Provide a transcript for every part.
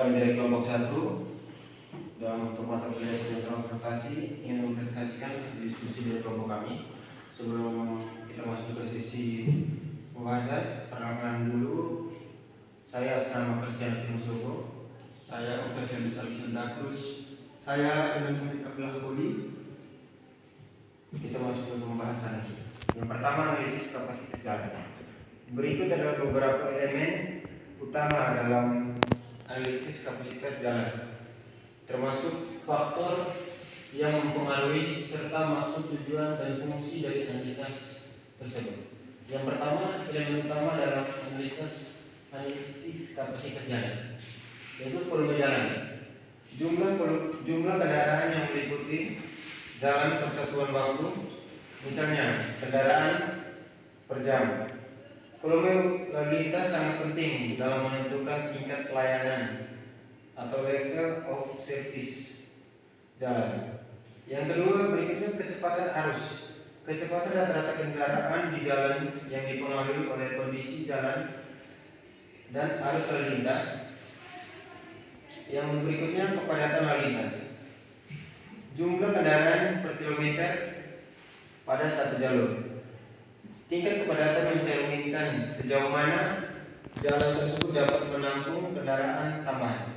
kami dari kelompok 1 dalam untuk mata kuliah transportasi ingin mempresentasikan hasil diskusi dari kelompok kami. Sebelum kita masuk ke sesi pembahasan, perkenalan dulu. Saya Asnama Kristian Firmusogo. Saya Octavianus Alexander Cruz. Saya Eman Abdullah Koli. Kita masuk ke pembahasan. Yang pertama, analisis kapasitas jalan. Berikut adalah beberapa elemen utama dalam analisis kapasitas jalan, termasuk faktor yang mempengaruhi serta maksud, tujuan, dan fungsi dari analisis tersebut. Yang pertama, elemen utama dalam analisis kapasitas jalan, yaitu volume jalan. Jumlah kendaraan yang meliputi jalan persatuan waktu, misalnya kendaraan per jam. Volume lalu lintas sangat penting dalam menentukan tingkat pelayanan atau level of service jalan. Yang kedua, berikutnya kecepatan arus. Kecepatan rata-rata kendaraan di jalan yang dipengaruhi oleh kondisi jalan dan arus lalu lintas. Yang berikutnya, kepadatan lalu lintas. Jumlah kendaraan per kilometer pada satu jalur. Tingkat kepadatan mencerminkan sejauh mana jalan tersebut dapat menampung kendaraan tambahan.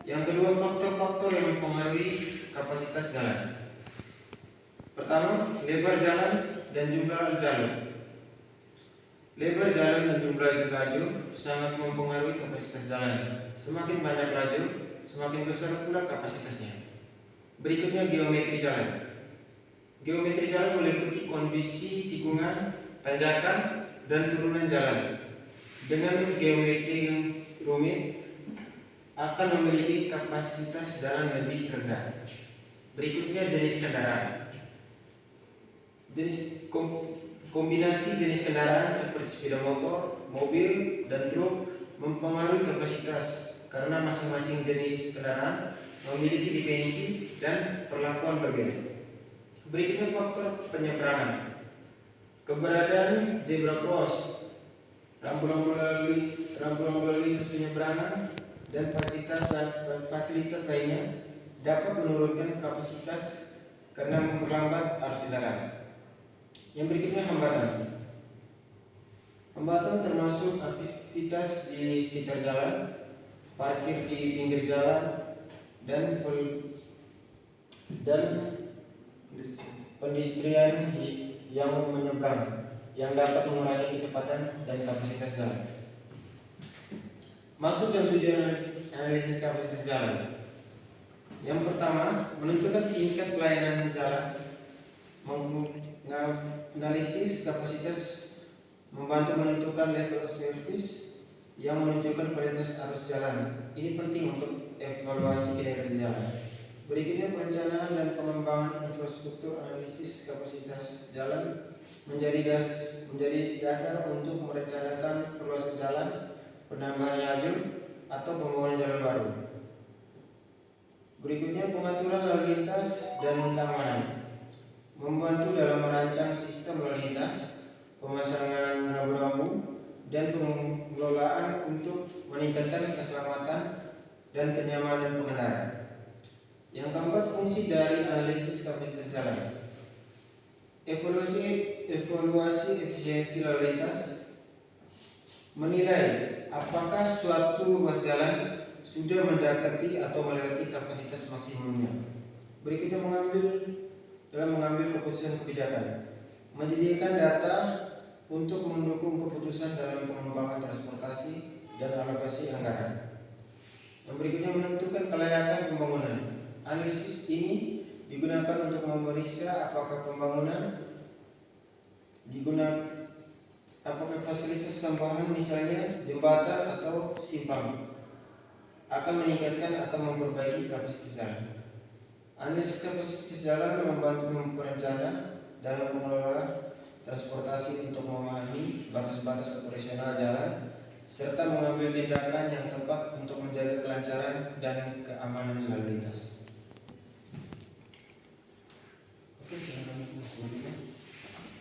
Yang kedua, faktor-faktor yang mempengaruhi kapasitas jalan. Pertama, lebar jalan dan jumlah jalur. Lebar jalan dan jumlah lajur sangat mempengaruhi kapasitas jalan. Semakin banyak lajur, semakin besar pula kapasitasnya. Berikutnya, geometri jalan. Geometri jalan meliputi kondisi tikungan, tanjakan, dan turunan jalan. Dengan geometri yang rumit akan memiliki kapasitas jalan lebih rendah. Berikutnya, jenis kendaraan. Kombinasi jenis kendaraan seperti sepeda motor, mobil, dan truk mempengaruhi kapasitas karena masing-masing jenis kendaraan memiliki dimensi dan perlakuan berbeda. Berikutnya, faktor penyeberangan. Keberadaan zebra cross, rambu-rambu lalu lintas penyeberangan, dan fasilitas lainnya dapat menurunkan kapasitas karena memperlambat arus kendaraan. Yang berikutnya, hambatan. Hambatan termasuk aktivitas di sekitar jalan, parkir di pinggir jalan, dan pendistrian yang menyeberang yang dapat mengurangi kecepatan dan kapasitas jalan. Maksud dan tujuan analisis kapasitas jalan. Yang pertama, menentukan tingkat pelayanan jalan. Analisis kapasitas membantu menentukan level service yang menunjukkan kualitas arus jalan. Ini penting untuk evaluasi kinerja jalan. Berikutnya, perencanaan dan pengembangan infrastruktur. Analisis kapasitas jalan menjadi dasar untuk merencanakan perluasan jalan, penambahan lajur, atau pembangunan jalan baru. Berikutnya, pengaturan lalu lintas dan keamanan. Membantu dalam merancang sistem lalu lintas, pemasangan rambu-rambu, dan pengelolaan untuk meningkatkan keselamatan dan kenyamanan pengendara. Yang keempat, fungsi dari analisis kapasitas jalan. Evaluasi efisiensi lalu lintas. Menilai apakah suatu ruas jalan sudah mendekati atau melewati kapasitas maksimumnya. Berikutnya, mengambil keputusan kebijakan. Menyediakan data untuk mendukung keputusan dalam pengembangan transportasi dan alokasi anggaran. Yang berikutnya, menentukan kelayakan pembangunan. Analisis ini digunakan untuk memeriksa apakah apakah fasilitas tambahan, misalnya jembatan atau simpang, akan meningkatkan atau memperbaiki kapasitas jalan. Analisis kapasitas jalan membantu perencana dalam mengelola transportasi untuk memahami batas-batas operasional jalan serta mengambil tindakan yang tepat untuk menjaga kelancaran dan keamanan lalu lintas.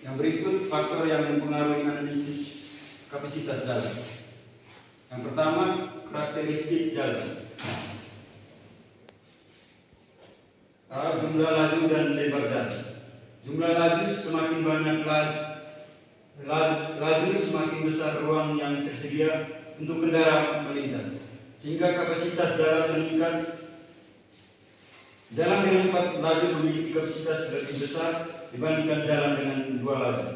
Yang berikut faktor yang mempengaruhi analisis kapasitas jalan. Yang pertama, karakteristik karakteristik jalan. Jumlah laju dan lebar jalan. Jumlah laju semakin banyak laju semakin besar ruang yang tersedia untuk kendaraan melintas, sehingga kapasitas jalan meningkat. Jalan dengan 4 laju memiliki kapasitas lebih besar dibandingkan jalan dengan 2 laju.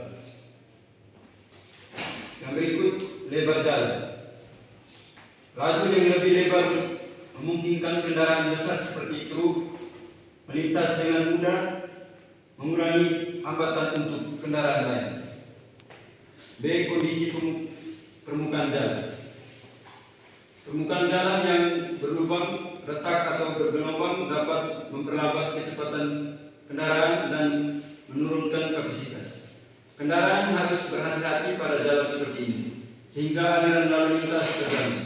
Yang berikut, lebar jalan. Laju yang lebih lebar memungkinkan kendaraan besar seperti truk melintas dengan mudah, mengurangi hambatan untuk kendaraan lain. B. Kondisi permukaan jalan. Permukaan jalan yang berlubang, retak atau bergelombang dapat memperlambat kecepatan kendaraan dan menurunkan kapasitas. Kendaraan harus berhati-hati pada jalan seperti ini, sehingga aliran lalu lintas terganggu.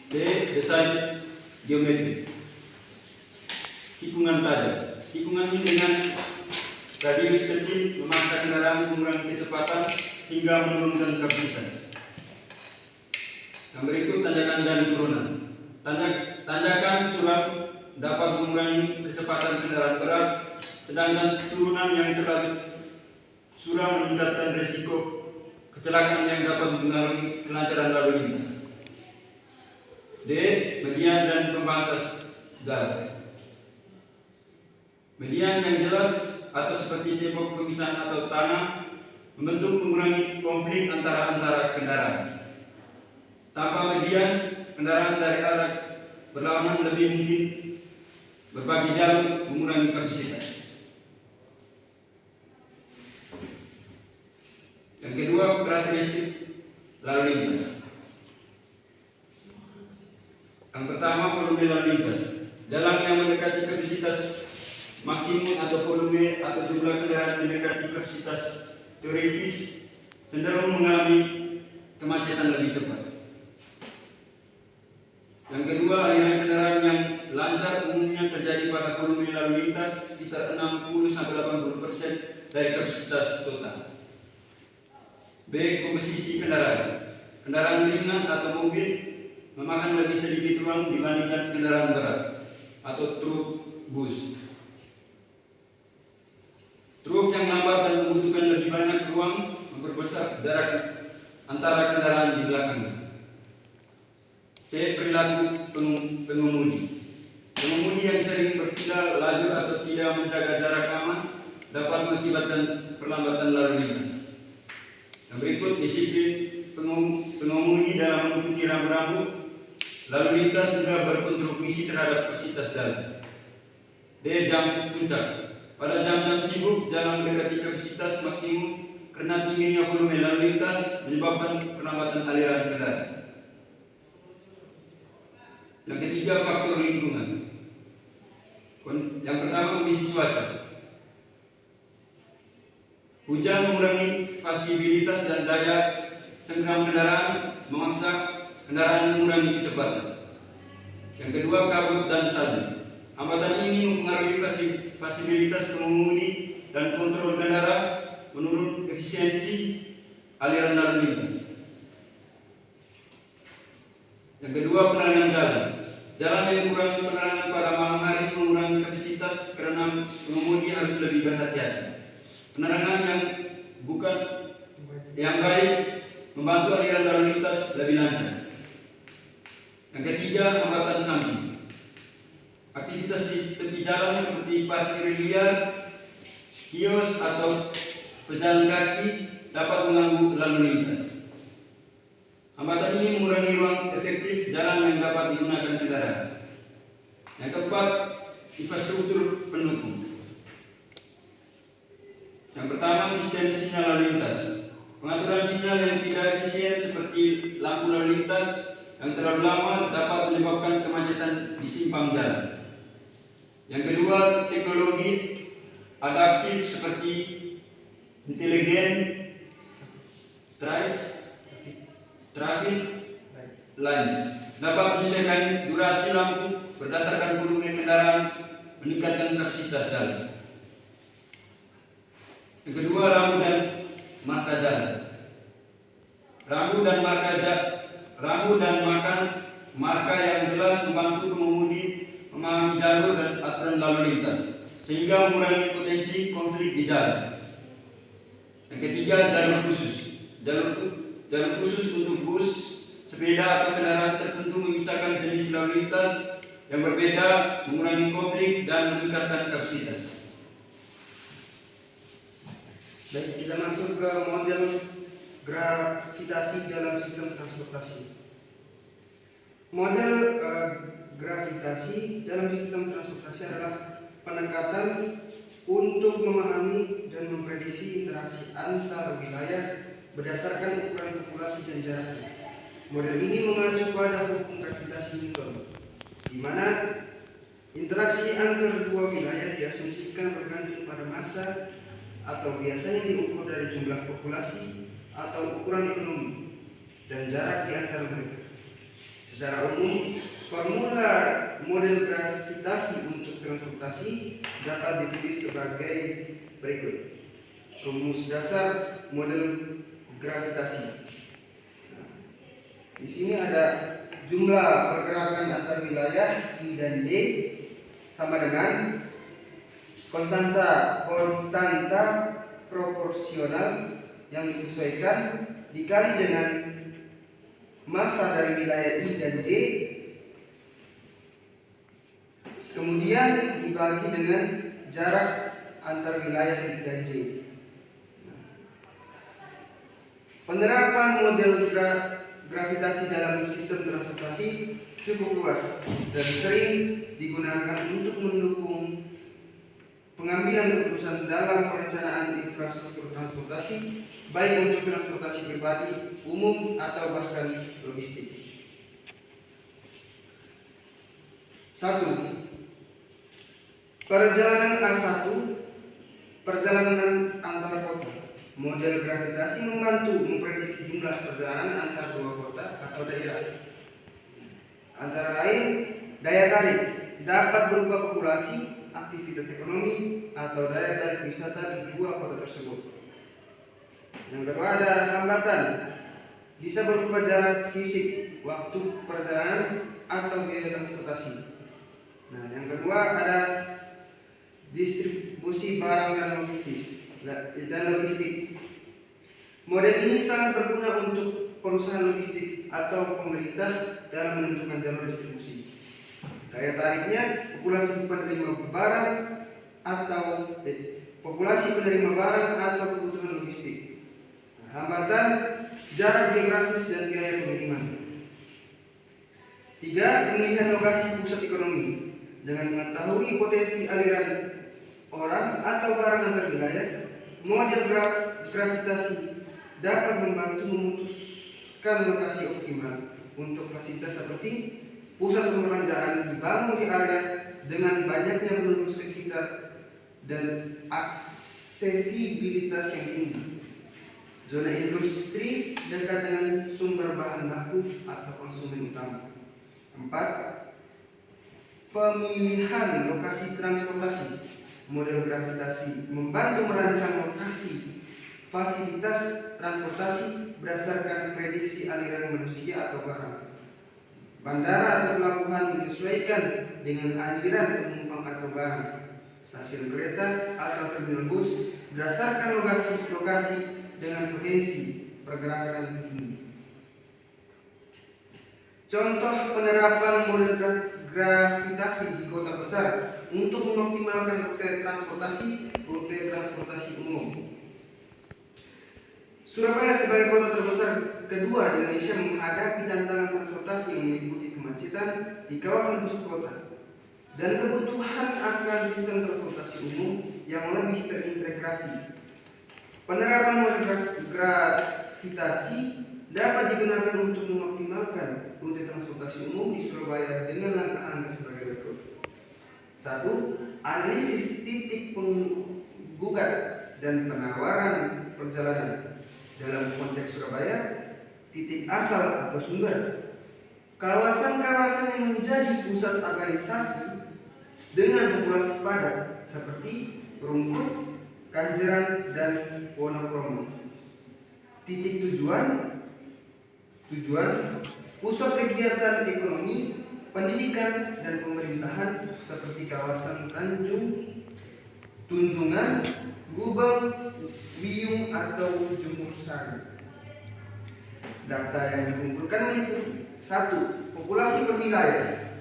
D. Desain geometri. Tikungan tajam. Tikungan ini dengan radius kecil memaksa kendaraan mengurangi kecepatan sehingga menurunkan kapasitas. Yang berikut, tanjakan dan turunan. Tanjakan curam dapat mengurangi kecepatan kendaraan berat, sedangkan turunan yang terlalu curam meningkatkan risiko kecelakaan yang dapat mempengaruhi kelancaran lalu lintas. D. Median dan pembatas jalan. Median yang jelas atau seperti tembok pemisahan atau tanah membentuk mengurangi konflik antara kendaraan. Tanpa median, kendaraan dari arah berlawanan lebih mungkin berbagi jalur, mengurangi kapasitas. Yang kedua, karakteristik lalu lintas. Yang pertama, volume lalu lintas. Jalan yang mendekati kapasitas maksimum atau volume atau jumlah kendaraan mendekati kapasitas teoritis cenderung mengalami kemacetan lebih cepat. Yang kedua, aliran kendaraan yang lancar umumnya terjadi pada volume lalu lintas sekitar 60-80% dari kapasitas total. B. Komposisi kendaraan. Kendaraan ringan atau mobil memakan lebih sedikit ruang dibandingkan kendaraan berat atau truk, bus. Truk yang lambat dan membutuhkan lebih banyak ruang memperbesar jarak antara kendaraan di belakangnya. C. Perilaku pengemudi. Pengemudi yang sering berpindah laju atau tidak menjaga jarak aman dapat mengakibatkan perlambatan lalu lintas. Yang berikut, disiplin pengemudi dalam mengikuti rambu-rambu lalu lintas juga berkontribusi terhadap kapasitas jalan. D. Jam puncak. Pada jam-jam sibuk, jalan mendekati kapasitas maksimum karena tingginya volume lalu lintas menyebabkan perlambatan aliran kendaraan. Yang ketiga, faktor lingkungan. Yang pertama, kondisi cuaca. Hujan mengurangi visibilitas dan daya cengkram kendaraan, memaksa kendaraan mengurangi kecepatan. Yang kedua, kabut dan salju. Hambatan ini mempengaruhi visibilitas pengemudi dan kontrol kendaraan, menurun efisiensi aliran lalu lintas. Yang kedua, penerangan jalan. Jalan yang kurang penerangan pada malam hari mengurangi kapasitas karena pengemudi harus lebih berhati-hati. Penerangan yang baik membantu aliran lalu lintas lebih lancar. Yang ketiga, hambatan samping. Aktivitas di tepi jalan seperti parkir liar, kios atau pejalan kaki dapat mengganggu lalu lintas. Hambatan ini mengurangi ruang efektif jalan yang dapat digunakan kendaraan. Yang keempat, infrastruktur pendukung. Yang pertama, sistem sinyal lalu lintas. Pengaturan sinyal yang tidak efisien seperti lampu lalu lintas yang terlalu lama dapat menyebabkan kemacetan di simpang jalan. Yang kedua, teknologi adaptif seperti intelijen traffic lights dapat menyesuaikan durasi lampu berdasarkan volume kendaraan, meningkatkan kapasitas jalan. Yang kedua, rambu dan marka jalan. rambu dan marka yang jelas membantu pengemudi memahami jalur dan aturan lalu lintas sehingga mengurangi potensi konflik di jalan. Yang ketiga, jalur khusus. Jalur khusus untuk bus, sepeda atau kendaraan tertentu memisahkan jenis lalu lintas yang berbeda, mengurangi konflik dan meningkatkan kapasitas. Baik, kita masuk ke model gravitasi dalam sistem transportasi. Model gravitasi dalam sistem transportasi adalah pendekatan untuk memahami dan memprediksi interaksi antar wilayah berdasarkan ukuran populasi dan jaraknya. Model ini mengacu pada hukum gravitasi Newton, di mana interaksi antar dua wilayah diasumsikan bergantung pada massa atau biasanya diukur dari jumlah populasi atau ukuran ekonomi dan jarak di antara mereka. Secara umum, formula model gravitasi untuk transportasi dapat ditulis sebagai berikut. Rumus dasar model gravitasi. Di sini ada jumlah pergerakan antar wilayah I dan J sama dengan konstanta proporsional yang disesuaikan dikali dengan massa dari wilayah I dan J, kemudian dibagi dengan jarak antar wilayah I dan J. Penerapan model gravitasi dalam sistem transportasi cukup luas dan sering digunakan untuk mendukung pengambilan keputusan dalam perencanaan infrastruktur transportasi, baik untuk transportasi pribadi, umum, atau bahkan logistik. 1. Perjalanan A1, perjalanan antar kota. Model gravitasi membantu memprediksi jumlah perjalanan antar dua kota atau daerah. Antara lain, daya tarik dapat berupa populasi, aktivitas ekonomi, atau daya tarik wisata di dua kota tersebut. Yang kedua, ada hambatan, bisa berupa jarak fisik, waktu perjalanan, atau biaya transportasi. Nah, yang kedua ada distribusi barang dan logistik. Model ini sangat berguna untuk perusahaan logistik atau pemerintah dalam menentukan jalur distribusi. Daya tariknya populasi penerima barang atau kebutuhan logistik. Hambatan, jarak geografis dan biaya pengiriman. 3. Pemilihan lokasi pusat ekonomi. Dengan mengetahui potensi aliran orang atau barang antar wilayah, model gravitasi dapat membantu memutuskan lokasi optimal untuk fasilitas seperti pusat perbelanjaan dibangun di area dengan banyaknya penduduk sekitar dan aksesibilitas yang tinggi. Zona industri dekat dengan sumber bahan baku atau konsumen utama. 4. Pemilihan lokasi transportasi. Model gravitasi membantu merancang lokasi fasilitas transportasi berdasarkan prediksi aliran manusia atau barang. Bandara atau pelabuhan menyesuaikan dengan aliran penumpang atau barang. Stasiun kereta atau terminal bus berdasarkan lokasi dengan potensi pergerakan tinggi. Contoh penerapan model gravitasi di kota besar untuk mengoptimalkan rute transportasi umum. Surabaya sebagai kota terbesar kedua di Indonesia menghadapi tantangan transportasi yang meliputi kemacetan di kawasan pusat kota dan kebutuhan akan sistem transportasi umum yang lebih terintegrasi. Penerapan model gravitasi dapat digunakan untuk mengoptimalkan rute transportasi umum di Surabaya dengan langkah-langkah sebagai berikut. 1. Analisis titik penggugat dan penawaran perjalanan. Dalam konteks Surabaya, titik asal atau sumber. Kawasan-kawasan yang menjadi pusat organisasi dengan populasi padat seperti Rungkut, Kanjeran, dan Wonokromo. Titik tujuan Tujuan pusat kegiatan ekonomi, pendidikan, dan pemerintahan seperti kawasan Tunjungan, Gubeng, Wiyung, atau Jumur Sari. Data yang dikumpulkan meliputi 1. Populasi per wilayah.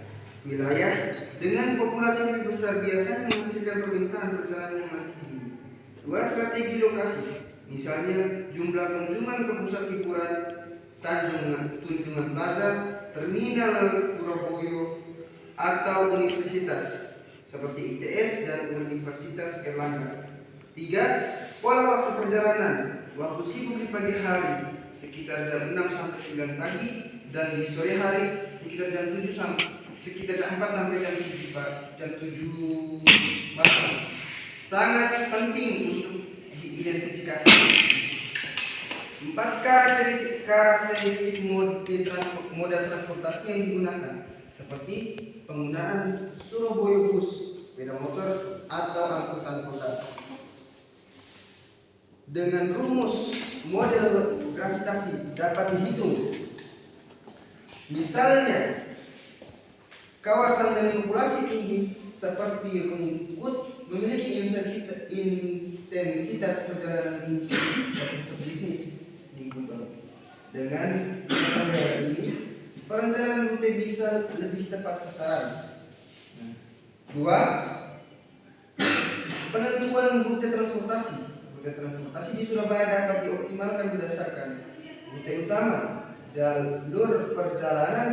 Wilayah dengan populasi yang besar biasanya menghasilkan permintaan perjalanan yang lebih tinggi. 2. Strategi lokasi. Misalnya jumlah kunjungan ke pusat hiburan, Tunjungan Plaza, Terminal Purwoboyo, atau universitas seperti ITS dan Universitas Erlangga. 3. Pola waktu perjalanan. Waktu sibuk di pagi hari sekitar jam 6 sampai 9 pagi, dan di sore hari sekitar jam 4 sampai jam 7 malam. Sangat penting untuk diidentifikasi. 4. Karakteristik moda transportasi yang digunakan, seperti penggunaan Surabaya Bus, sepeda motor, atau angkutan kota. Dengan rumus model gravitasi dapat dihitung. Misalnya, kawasan dengan populasi tinggi seperti Rungkut memiliki intensitas perjalanan tinggi untuk bisnis di Gubeng. Dengan metode ini, perencanaan rute bisa lebih tepat sasaran. 2. Penentuan rute transportasi. Rute transportasi di Surabaya dapat dioptimalkan berdasarkan rute utama, jalur perjalanan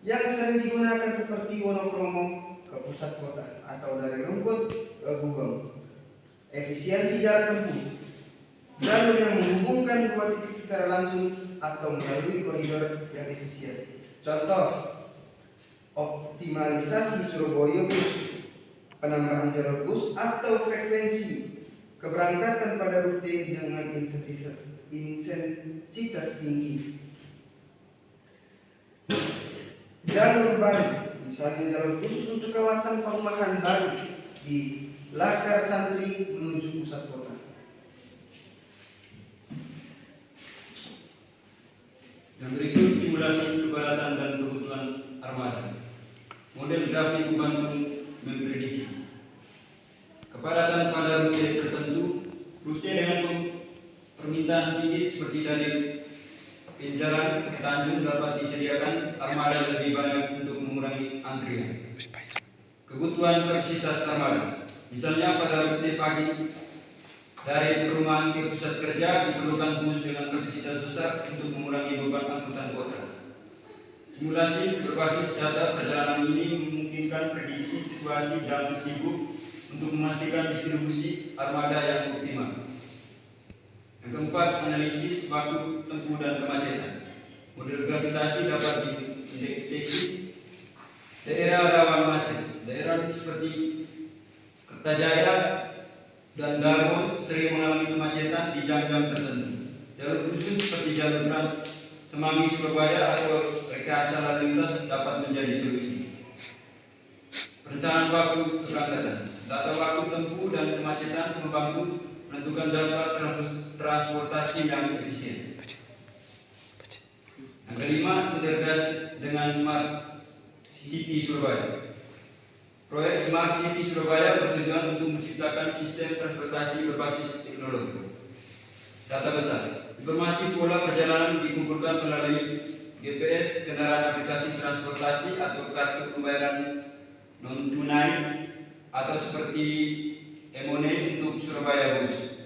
yang sering digunakan seperti Wonokromo ke pusat kota atau dari Rungkut ke Gubeng. Efisiensi jalan tempuh, jalur yang menghubungkan dua titik secara langsung atau melalui koridor yang efisien. Contoh, optimalisasi Surabaya Bus, penambahan jalur bus atau frekuensi keberangkatan pada rute dengan intensitas tinggi. Jalur baru, misalnya jalur khusus untuk kawasan perumahan baru di Lakar Santri menuju pusat kota. Yang berikut simulasi kepadatan dan kebutuhan armada. Model grafik membantu memprediksi kepadatan pada rute tertentu. Rute dengan permintaan tinggi seperti dari Pinjaran ke Tanjung dapat disediakan armada lebih banyak untuk mengurangi antrian. Kebutuhan kapasitas armada, misalnya pada rute pagi dari perumahan ke pusat kerja diperlukan bus dengan kapasitas besar untuk mengurangi beban angkutan kota. Simulasi berbasis data perjalanan ini memungkinkan prediksi situasi jam sibuk untuk memastikan distribusi armada yang optimal. Yang keempat, analisis waktu tempuh dan kemacetan. Model gravitasi dapat dideteksi daerah rawan macet. Daerah seperti Kertajaya dan Darmo sering mengalami kemacetan di jam-jam tertentu. Jalur khusus seperti jalur Trans Semanggi Surabaya atau rekayasa lalu lintas dapat menjadi solusi. Perencanaan waktu keberangkatan. Data waktu tempuh dan kemacetan membantu menentukan jadwal transportasi yang efisien. Yang kelima, integrasi dengan Smart City Surabaya. Proyek Smart City Surabaya bertujuan untuk menciptakan sistem transportasi berbasis teknologi. Data besar. Informasi pola perjalanan dikumpulkan melalui GPS, kendaraan aplikasi transportasi atau kartu pembayaran non tunai atau seperti Emone untuk Surabaya Bus.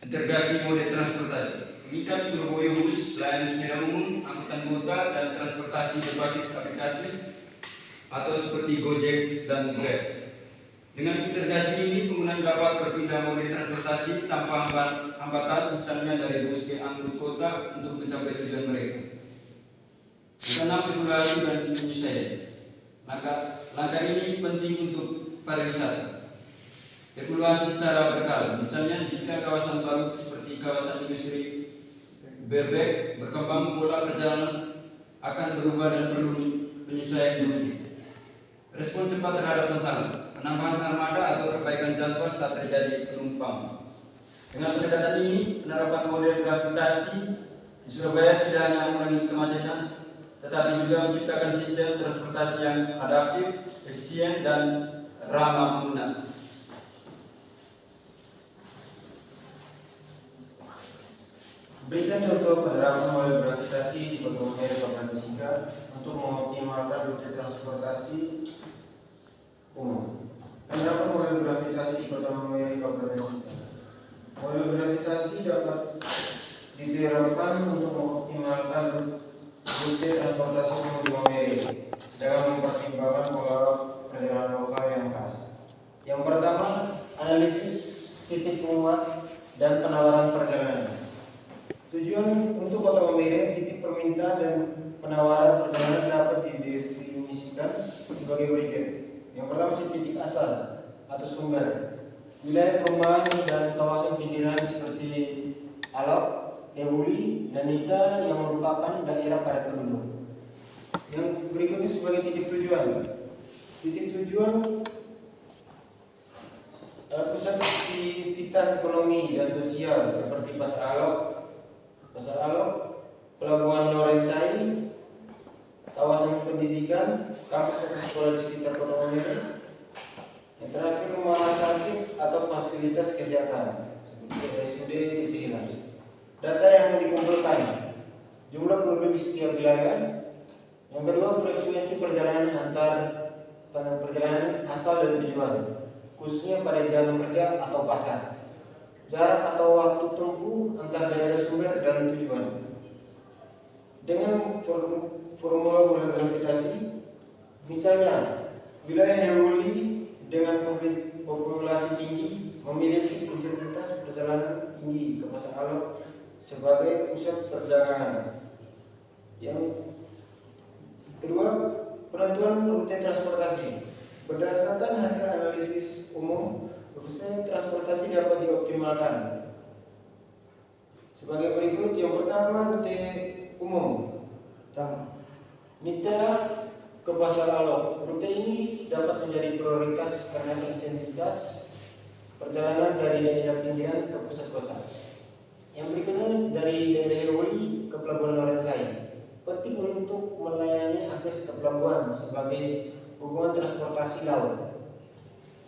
Integrasi mode transportasi. Mengikat Surabaya Bus, layanan sepeda umum, angkutan kota, dan transportasi berbasis aplikasi atau seperti Gojek dan Grab. Dengan integrasi ini, pengguna dapat berpindah mode transportasi tanpa hambatan, misalnya dari bus ke angkut kota untuk mencapai tujuan mereka. Karena evaluasi dan penyesuaian. Langkah ini penting untuk pariwisata. Evaluasi secara berkala, misalnya jika kawasan baru seperti kawasan industri Berbek berkembang, pola perjalanan akan berubah dan perlu penyesuaian rute. Respon cepat terhadap masalah, penambahan armada atau perbaikan jadwal saat terjadi penumpang. Dengan pendekatan ini, penerapan model gravitasi Di Surabaya tidak hanya mengurangi kemacetan, tetapi juga menciptakan sistem transportasi yang adaptif, efisien, dan ramah pengguna. Berikan contoh penerapan model gravitasi di Kota Maumere Kabupaten Singkil untuk mengoptimalkan rute transportasi umum. Penerapan model gravitasi di Kota Maumere Kabupaten Singkil. Model gravitasi dapat diterapkan untuk mengoptimalkan rute transportasi umum di Maumere dengan mempertimbangkan pola perjalanan lokal yang khas. Yang pertama, analisis titik penguat dan penawaran perjalanan. Tujuan untuk Kota Maumere, titik permintaan dan penawaran perjalanan dapat didefinisikan sebagai berikut. Yang pertama, titik asal atau sumber. Wilayah perumahan dan kawasan pinggiran seperti Alok, Ewuli, dan Nita yang merupakan daerah padat penduduk. Yang berikutnya sebagai titik tujuan. Titik tujuan pusat aktivitas ekonomi dan sosial seperti Pasar Alok, Pelabuhan Lorenzai, kawasan pendidikan, kampus atau sekolah di sekitar Kota Maumere. Yang terakhir, rumah sakit atau fasilitas kesehatan seperti RSUD titik hilang. Data yang dikumpulkan, jumlah penduduk di setiap wilayah. Yang kedua, frekuensi perjalanan perjalanan asal dan tujuan, khususnya pada jam kerja atau pasar. Jarak atau waktu tempuh antar daerah sumber dan tujuan. Dengan formula model gravitasi, misalnya wilayah Hewuli dengan populasi tinggi memiliki intensitas perjalanan tinggi ke Pasar Alok sebagai pusat perdagangan. Yang kedua, penentuan rute transportasi. Berdasarkan hasil analisis umum, rute transportasi dapat dioptimalkan sebagai berikut. Yang pertama, rute umum. Nita ke Pasar Alok. Rute ini dapat menjadi prioritas karena intensitas perjalanan dari daerah pinggiran ke pusat kota. Yang berikutnya dari daerah Hewuli ke Pelabuhan Lorenzai. Penting untuk melayani akses ke pelabuhan sebagai hubungan transportasi laut.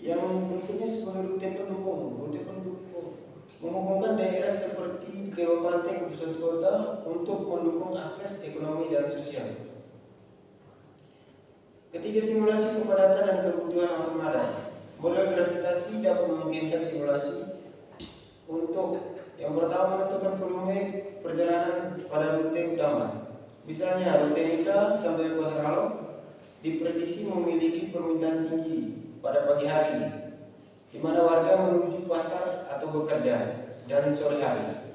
Yang berikutnya sebagai rute pendukung. Rute pendukung menghubungkan daerah seperti ke pantai ke pusat kota untuk mendukung akses ekonomi dan sosial. Ketiga, simulasi kepadatan dan kebutuhan armada. Model gravitasi dapat memungkinkan simulasi untuk yang pertama menentukan volume perjalanan pada rute utama. Misalnya rute Nita sampai Pasar Alok diprediksi memiliki permintaan tinggi pada pagi hari, di mana warga menuju pasar atau bekerja, dan sore hari.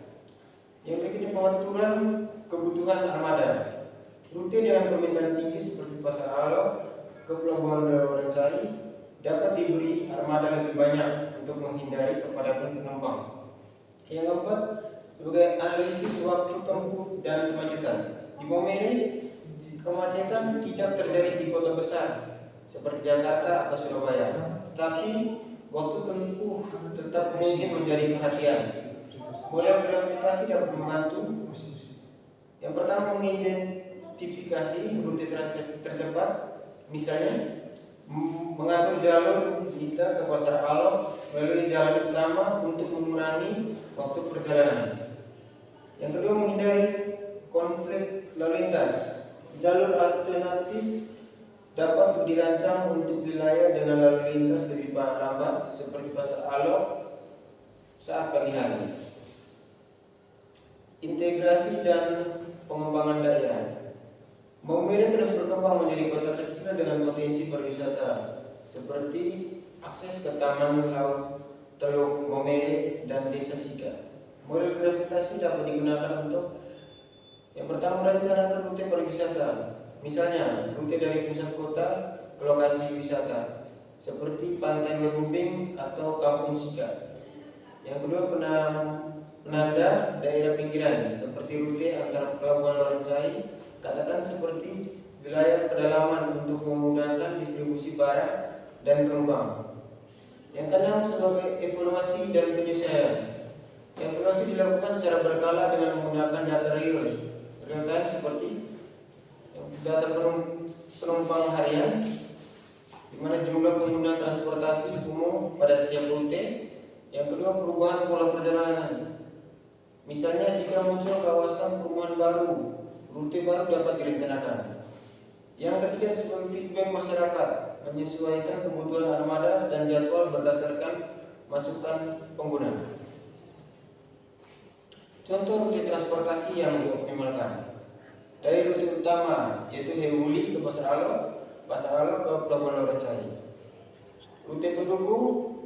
Yang berikutnya pengaturan kebutuhan armada. Rute dengan permintaan tinggi seperti Pasar Alok ke Pelabuhan Lorenzai dapat diberi armada lebih banyak untuk menghindari kepadatan penumpang. Yang keempat, sebagai analisis waktu tempuh dan kemacetan. Di Maumere, kemacetan tidak terjadi di kota besar seperti Jakarta atau Surabaya, tapi waktu tempuh tetap mungkin menjadi perhatian. Model gravitasi dapat membantu. Yang pertama, mengidentifikasi rute tercepat, misalnya mengatur jalur Nita ke Pasar Alok melalui jalan utama untuk mengurangi waktu perjalanan. Yang kedua, menghindari konflik lalu lintas. Jalur alternatif dapat dirancang untuk wilayah dengan lalu lintas lebih lambat seperti Pasar Alok saat pagi hari. Integrasi dan pengembangan daerah. Maumere terus berkembang menjadi kota kecil dengan potensi pariwisata seperti akses ke Taman Laut Teluk Maumere dan Desa Sika. Model gravitasi dapat digunakan untuk yang pertama, merencanakan rute pariwisata. Misalnya, rute dari pusat kota ke lokasi wisata seperti Pantai Berhubing atau Kampung Sika. Yang kedua, penanda daerah pinggiran seperti rute antara Pelabuhan Lorenzai, katakan seperti wilayah pedalaman untuk memudahkan distribusi barang dan penumpang. Yang keenam, sebagai evaluasi dan penyesuaian. Evaluasi dilakukan secara berkala dengan menggunakan data real time seperti data penumpang harian, di mana jumlah pengguna transportasi umum pada setiap rute. Yang kedua, perubahan pola perjalanan. Misalnya jika muncul kawasan perumahan baru, rute baru dapat direncanakan. Yang ketiga, sebagai feedback masyarakat, menyesuaikan kebutuhan armada dan jadwal berdasarkan masukan pengguna. Contoh rute transportasi yang dioptimalkan dari rute utama yaitu Hewuli ke Pasar Alo ke Pelabuhan Lorenzai. Rute pendukung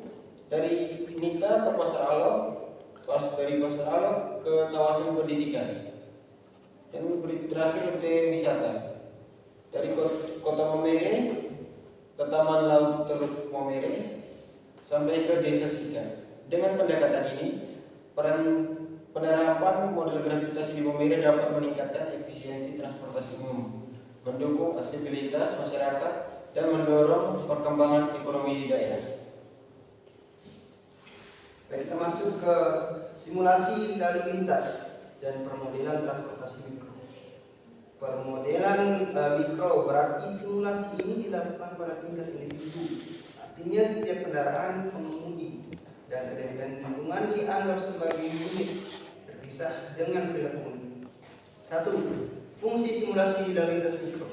dari Nita ke Pasar Alo, dari Pasar Alo ke kawasan pendidikan. Dan terakhir rute wisata dari Kota Momere ke Taman Laut Teluk Momere sampai ke Desa Sika. Dengan pendekatan ini, penerapan model gravitasi di Momere dapat meningkatkan efisiensi transportasi umum, mendukung aksesibilitas masyarakat, dan mendorong perkembangan ekonomi di daerah. Baik, kita masuk ke simulasi lalu lintas dan permodelan transportasi mikro. Permodelan mikro berarti simulasi ini dilakukan pada tingkat individu. Artinya setiap kendaraan pengemudi dan elemen lingkungan dianggap sebagai unit terpisah dengan perilaku pengemudi. 1. Fungsi simulasi lalu lintas mikro.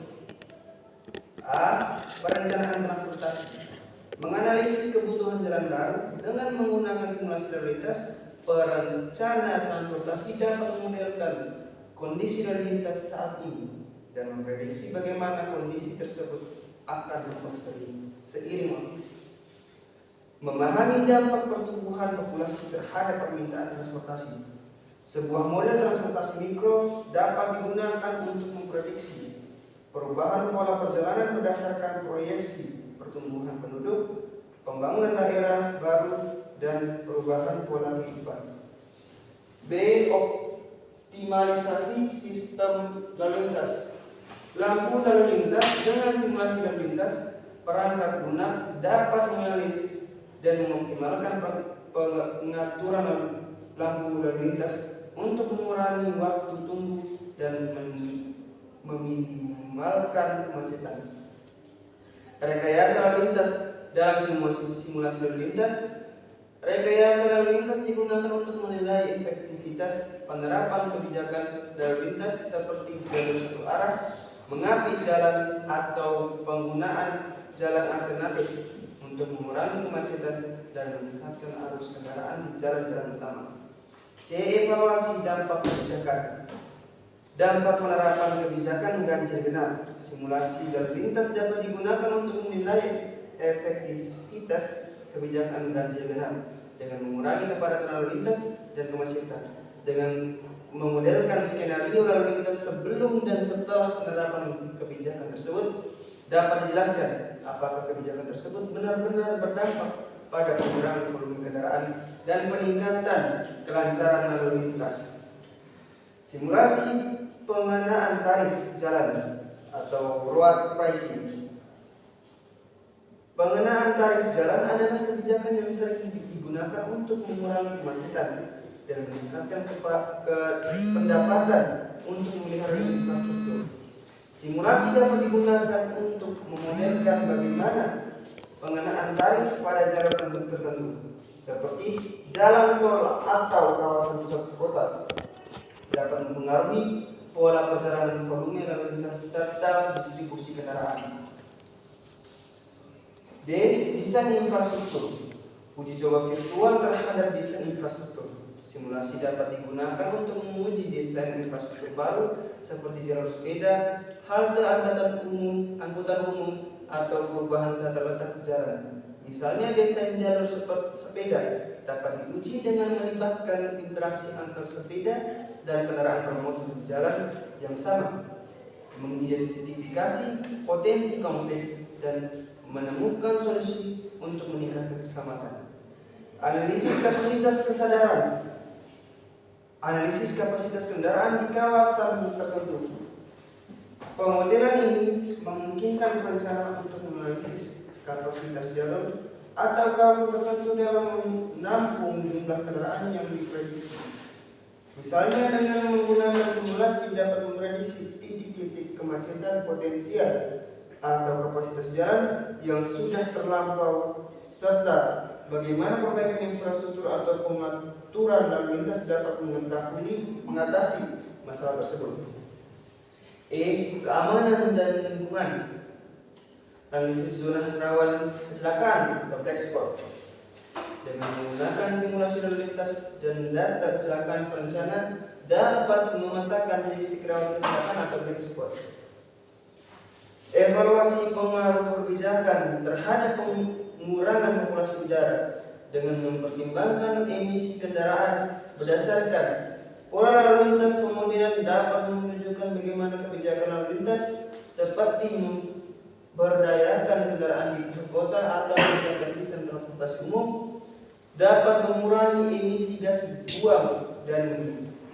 A. Perencanaan transportasi. Menganalisis kebutuhan jalan baru dengan menggunakan simulasi lalu lintas, perencana transportasi dapat memodelkan kondisi lalu lintas saat ini dan memprediksi bagaimana kondisi tersebut akan berubah seiring waktu. Memahami dampak pertumbuhan populasi terhadap permintaan transportasi. Sebuah model transportasi mikro dapat digunakan untuk memprediksi perubahan pola perjalanan berdasarkan proyeksi pertumbuhan penduduk, pembangunan daerah baru, dan perubahan pola kehidupan. B. Optimalisasi sistem lalu lintas. Lampu lalu lintas dengan simulasi lalu lintas, perangkat lunak dapat menganalisis dan mengoptimalkan pengaturan lampu lalu lintas untuk mengurangi waktu tunggu dan meminimalkan kemacetan. Rekayasa lalu lintas. Dalam simulasi lalu lintas, rekayasa lalu lintas digunakan untuk menilai efektivitas penerapan kebijakan lalu lintas seperti jalur satu arah, mengapi jalan, atau penggunaan jalan alternatif untuk mengurangi kemacetan dan meningkatkan arus kendaraan di jalan-jalan utama. C. Evaluasi dampak kebijakan. Dampak penerapan kebijakan ganjil genap. Simulasi lalu lintas dapat digunakan untuk menilai efektivitas kebijakan ganjil genap dengan mengurangi kepadatan lalu lintas dan kemacetan, dengan memodelkan skenario lalu lintas sebelum dan setelah penerapan kebijakan tersebut. Dapat dijelaskan apakah kebijakan tersebut benar-benar berdampak pada pengurangan volume kendaraan dan peningkatan kelancaran lalu lintas. Simulasi pengenaan tarif jalan atau road pricing. Pengenaan tarif jalan adalah kebijakan yang sering digunakan untuk mengurangi kemacetan dan meningkatkan pendapatan untuk memelihara infrastruktur. Simulasi dapat digunakan untuk memodelkan bagaimana pengenaan tarif pada jalan tertentu, seperti jalan tol atau kawasan pusat kota, dapat mempengaruhi pola perjalanan volume lalu lintas serta distribusi kendaraan. D. Desain infrastruktur. Uji coba virtual terhadap desain infrastruktur. Simulasi dapat digunakan untuk menguji desain infrastruktur baru seperti jalur sepeda, halte angkutan umum, atau perubahan tata letak jalan. Misalnya desain jalur sepeda dapat diuji dengan melibatkan interaksi antar sepeda dan kendaraan bermotor di jalan yang sama, mengidentifikasi potensi konflik dan menemukan solusi untuk meningkatkan keselamatan. Analisis kapasitas kesadaran. Analisis kapasitas kendaraan di kawasan tertentu. Pemodelan ini memungkinkan perencanaan untuk menganalisis kapasitas jalur atau kawasan tertentu dalam menampung jumlah kendaraan yang diprediksi. Misalnya dengan menggunakan simulasi dapat memprediksi titik-titik kemacetan potensial atau kapasitas jalan yang sudah terlampau, serta bagaimana perbaikan infrastruktur atau pengaturan lalu lintas dapat mengatasi masalah tersebut. Keamanan dan lingkungan. Analisis zona rawan kecelakaan atau black spot. Dengan menggunakan simulasi lalu lintas dan data kecelakaan perencanaan dapat memetakan titik rawan kecelakaan atau black spot. Evaluasi pengaruh kebijakan terhadap pengurangan populasi udara dengan mempertimbangkan emisi kendaraan berdasarkan pola lalu lintas. Pemodelan dapat menunjukkan bagaimana kebijakan lalu lintas seperti memberdayakan kendaraan di pusat kota atau menjaga sistem transportasi umum dapat mengurangi emisi gas buang dan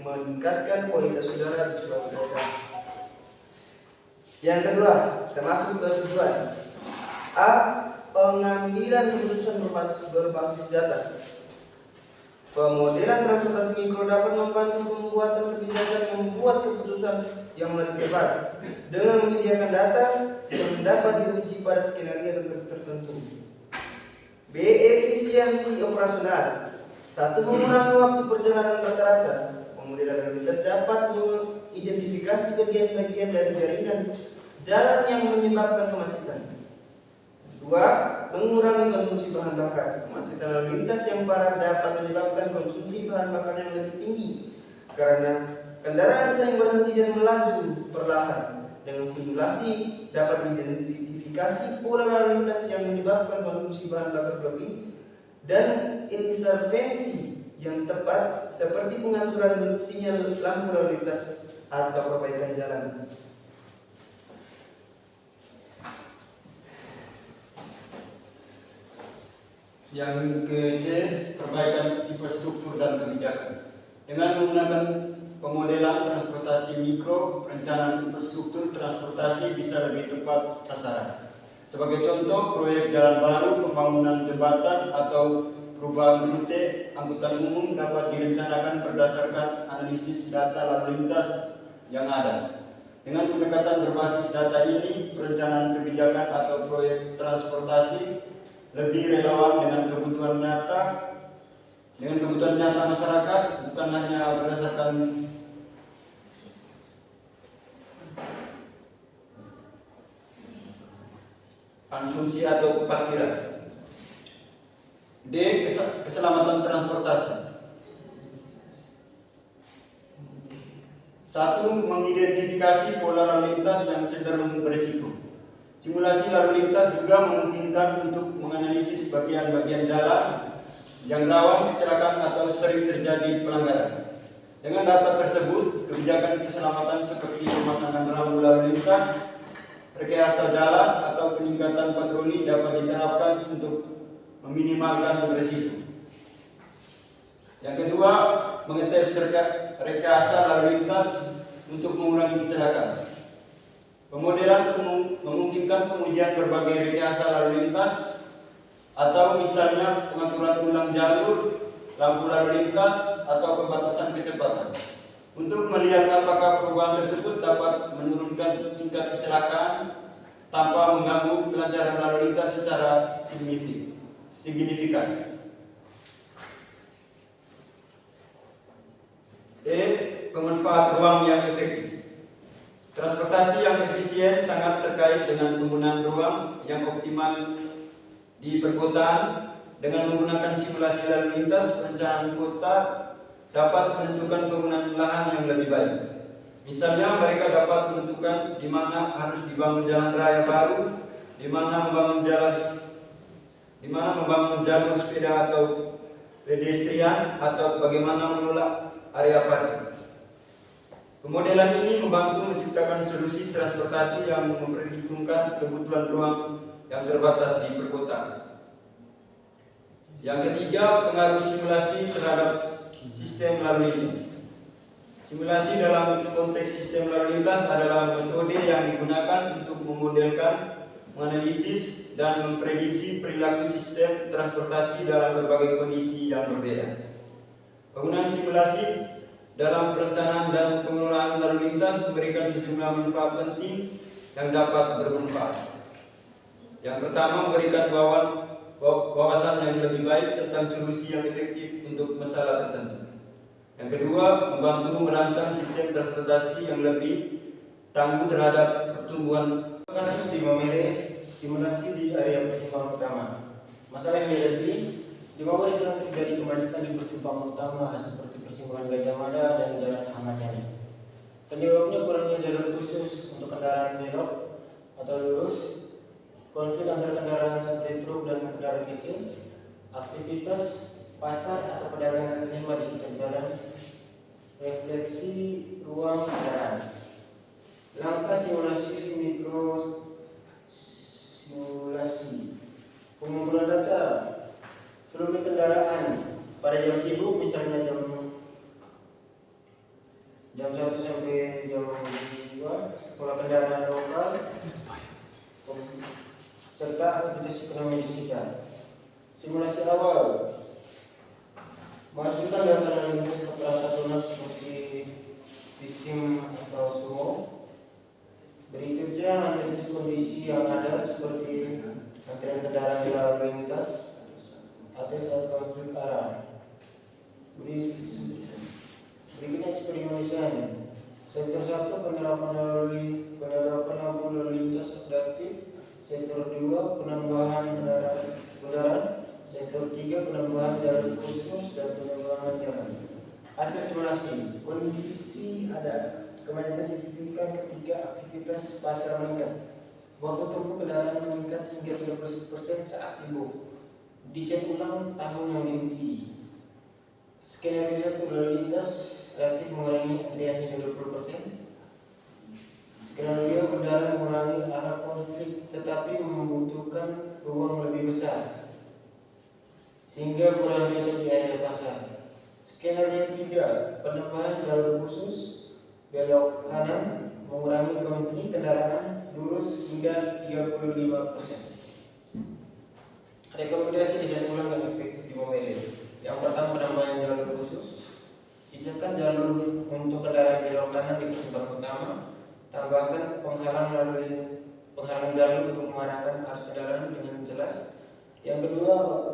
meningkatkan kualitas udara di suatu daerah. Yang kedua, termasuk tujuan. A. Pengambilan keputusan berbasis data. Pemodelan transportasi mikro dapat membantu pembuatan kebijakan membuat keputusan yang lebih tepat dengan menyediakan data yang dapat diuji pada skenario tertentu. B. Efisiensi operasional. 1. Mengurangi waktu perjalanan rata-rata. Pemodelan lalu lintas dapat mengidentifikasi bagian-bagian dari jaringan jalan yang menyebabkan kemacetan. 2. Mengurangi konsumsi bahan bakar. Kemacetan lalu lintas yang parah dapat menyebabkan konsumsi bahan bakar yang lebih tinggi karena kendaraan sering berhenti dan melaju perlahan. Dengan simulasi dapat identifikasi pola lalu lintas yang menyebabkan konsumsi bahan bakar berlebih dan intervensi yang tepat seperti pengaturan sinyal lampu lalu lintas atau perbaikan jalan. Yang ke-C, perbaikan infrastruktur dan kebijakan. Dengan menggunakan pemodelan transportasi mikro, perencanaan infrastruktur transportasi bisa lebih tepat sasaran. Sebagai contoh, proyek jalan baru, pembangunan jembatan, atau perubahan rute angkutan umum dapat direncanakan berdasarkan analisis data lalu lintas yang ada. Dengan pendekatan berbasis data ini, perencanaan kebijakan atau proyek transportasi lebih relevan dengan kebutuhan nyata masyarakat, bukan hanya berdasarkan asumsi atau perkiraan. D. Keselamatan transportasi. 1. Mengidentifikasi pola lalu lintas yang cenderung berisiko. Simulasi lalu lintas juga memungkinkan untuk menganalisis bagian-bagian jalan yang rawan kecelakaan atau sering terjadi pelanggaran. Dengan data tersebut, kebijakan keselamatan seperti pemasangan rambu lalu lintas, rekayasa jalan, atau peningkatan patroli dapat diterapkan untuk meminimalkan risiko. Yang kedua, mengetes rekayasa lalu lintas untuk mengurangi kecelakaan. Pemodelan memungkinkan pengujian berbagai rekayasa lalu lintas atau misalnya pengaturan ulang jalur, lampu lalu lintas, atau pembatasan kecepatan untuk melihat apakah perubahan tersebut dapat menurunkan tingkat kecelakaan tanpa mengganggu kelancaran lalu lintas secara signifikan. Pemanfaat ruang yang efektif. Transportasi yang efisien sangat terkait dengan penggunaan ruang yang optimal di perkotaan. Dengan menggunakan simulasi lalu lintas, perencanaan kota dapat menentukan penggunaan lahan yang lebih baik. Misalnya, mereka dapat menentukan di mana harus dibangun jalan raya baru, di mana membangun jalur sepeda atau pedestrian, atau bagaimana mengelola area parkir. Pemodelan ini membantu menciptakan solusi transportasi yang memperhitungkan kebutuhan ruang yang terbatas di perkotaan. Yang ketiga, pengaruh simulasi terhadap sistem lalu lintas. Simulasi dalam konteks sistem lalu lintas adalah metode yang digunakan untuk menganalisis dan memprediksi perilaku sistem transportasi dalam berbagai kondisi yang berbeda. Penggunaan simulasi dalam perencanaan dan pengelolaan lalu lintas memberikan sejumlah manfaat penting yang dapat bermanfaat. Yang pertama, memberikan wawasan yang lebih baik tentang solusi yang efektif untuk masalah tertentu. Yang kedua, membantu merancang sistem transportasi yang lebih tangguh terhadap pertumbuhan. Kasus di Mamere, simulasi di area persimpangan utama. Masalah yang dihadapi di Mamere sedang terjadi kemacetan di persimpangan utama seperti persimpangan Gajah Mada dan Jalan Ahmad Yani. Penyebabnya kurangnya jalur khusus untuk kendaraan belok atau lurus, konflik antar kendaraan seperti truk dan kendaraan kecil, aktivitas pasar atau pedagang kaki lima di sekitar jalan, refleksi ruang kendaraan. Langkah simulasi pengumpulan data volume kendaraan pada jam sibuk, misalnya jam 1 sampai jam 2, pola kendaraan lokal serta aktivitas ekonomi di sekitar. Simulasi awal masukkan data lalu lintas ke perangkat lunak seperti VISIM atau SUMO. Berikutnya analisis kondisi yang ada seperti antrian kendaraan di lalu lintas atau saat konflik arah. Berikutnya eksperimentasi. Sektor 1 penerapan lampu lalu lintas adaptif. Sektor 2 penambahan kendaraan. Sektor 3 penambahan jalur khusus dan penambahan jalan. Hasil simulasi, kondisi ada kemacetan signifikan ketika aktivitas pasar meningkat. Waktu tempuh kendaraan meningkat hingga 30% saat sibuk. Desain ulang tahun yang diuji. Skenario 1 lalu lintas relatif mengurangi antrian hingga 20%. Skenario kendaraan mengurangi arah konflik tetapi membutuhkan ruang lebih besar sehingga kurang cocok di area pasar. Skenario 3 penambahan jalur khusus belok kanan mengurangi konflik kendaraan lurus hingga 35%. Rekomendasi desain ulang yang efektif di Mamere. Yang pertama, penambahan jalur khusus. Sisakan jalur untuk kendaraan belok kanan di persimpangan utama. Tambahkan penghalang jalur untuk mengarahkan arus kendaraan dengan jelas. Yang kedua,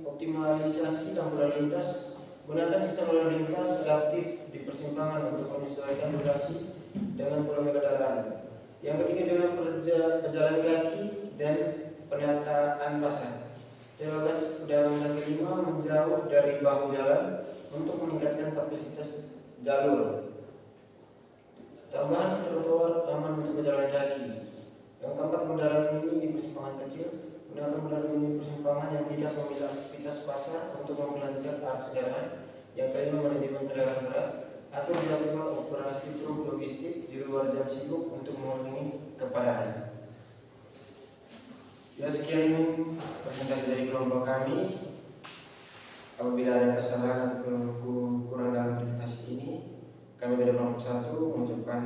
optimalisasi lampu lalu lintas. Gunakan sistem lalu lintas adaptif di persimpangan untuk menyesuaikan durasi dengan volume kendaraan. Yang ketiga, zona pejalan kaki dan penataan pasar. Pedagang kaki lima menjauh dari bahu jalan untuk meningkatkan kapasitas jalur. Tambahan trotoar aman untuk pejalan kaki. Yang keempat, kendaraan mini di persimpangan kecil. Gunakan kendaraan mini persimpangan yang tidak memiliki aktivitas pasar untuk memperlancar arus kendaraan. Yang kelima, manajemen kendaraan berat atau jadwal operasi truk logistik di luar jam sibuk untuk mengurangi kepadatan. Ya, sekian presentasi dari kelompok kami. Apabila ada kesalahan atau kekurangan dalam presentasi ini, kami dari kelompok 1 mengucapkan